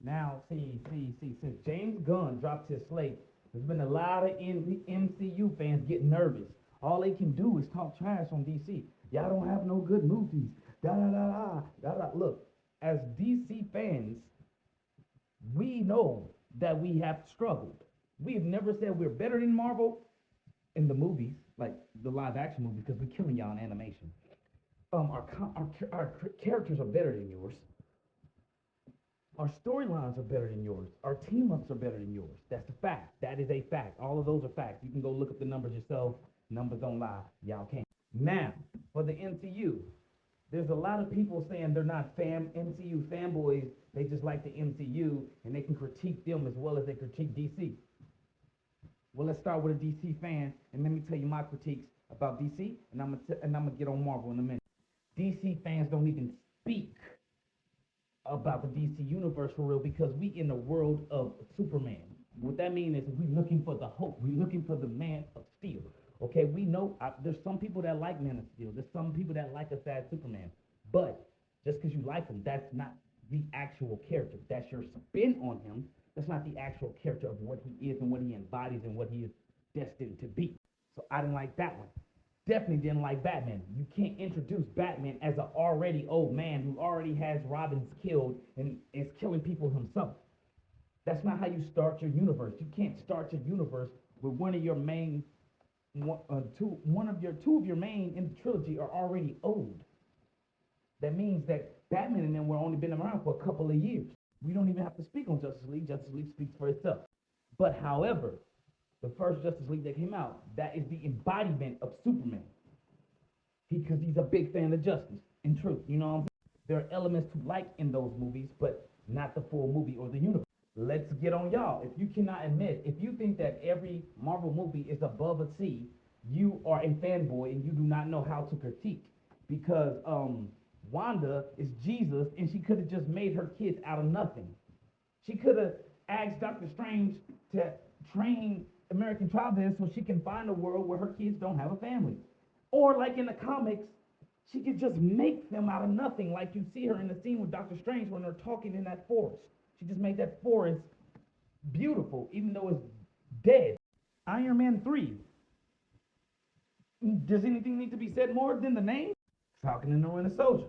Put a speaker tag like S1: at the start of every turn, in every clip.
S1: Now, since James Gunn dropped his slate, there's been a lot of MCU fans getting nervous. All they can do is talk trash on DC. Y'all don't have no good movies. Da da da da da da. Look, as DC fans, we know that we have struggled. We have never said we're better than Marvel in the movies, like the live action movies, because we're killing y'all in animation. Our characters are better than yours. Our storylines are better than yours. Our team ups are better than yours. That's a fact. That is a fact. All of those are facts. You can go look up the numbers yourself. Numbers don't lie. Y'all can't. Now, for the MCU, there's a lot of people saying they're not MCU fanboys. They just like the MCU and they can critique them as well as they critique DC. Well, let's start with a DC fan and let me tell you my critiques about DC, and I'm gonna get on Marvel in a minute. DC fans don't even speak about the DC universe for real because we in the world of Superman. What that means is we looking for the hope. We looking for the Man of Steel. Okay, we know there's some people that like Man of Steel. There's some people that like a sad Superman. But just because you like him, that's not the actual character. That's your spin on him. That's not the actual character of what he is and what he embodies and what he is destined to be. So I didn't like that one. Definitely didn't like Batman. You can't introduce Batman as an already old man who already has Robins killed and is killing people himself. That's not how you start your universe. You can't start your universe with one of your main, two of your main in the trilogy are already old. That means that Batman and them were only been around for a couple of years. We don't even have to speak on Justice League. Justice League speaks for itself. But however, the first Justice League that came out, that is the embodiment of Superman. Because he's a big fan of justice and truth. You know what I'm saying? There are elements to like in those movies, but not the full movie or the universe. Let's get on y'all. If you cannot admit, if you think that every Marvel movie is above a C, you are a fanboy and you do not know how to critique. Because Wanda is Jesus and she could have just made her kids out of nothing. She could have asked Doctor Strange to train American Chavez so she can find a world where her kids don't have a family. Or like in the comics, she could just make them out of nothing, like you see her in the scene with Doctor Strange when they're talking in that forest. She just made that forest beautiful, even though it's dead. Iron Man 3. Does anything need to be said more than the name? Falcon and the Winter Soldier.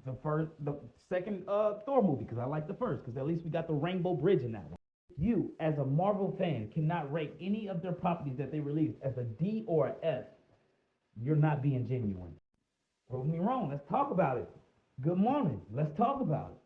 S1: The second Thor movie, because I like the first, because at least we got the Rainbow Bridge in that one. You, as a Marvel fan, cannot rate any of their properties that they release as a D or an F. You're not being genuine. Prove me wrong. Let's talk about it. Good morning. Let's talk about it.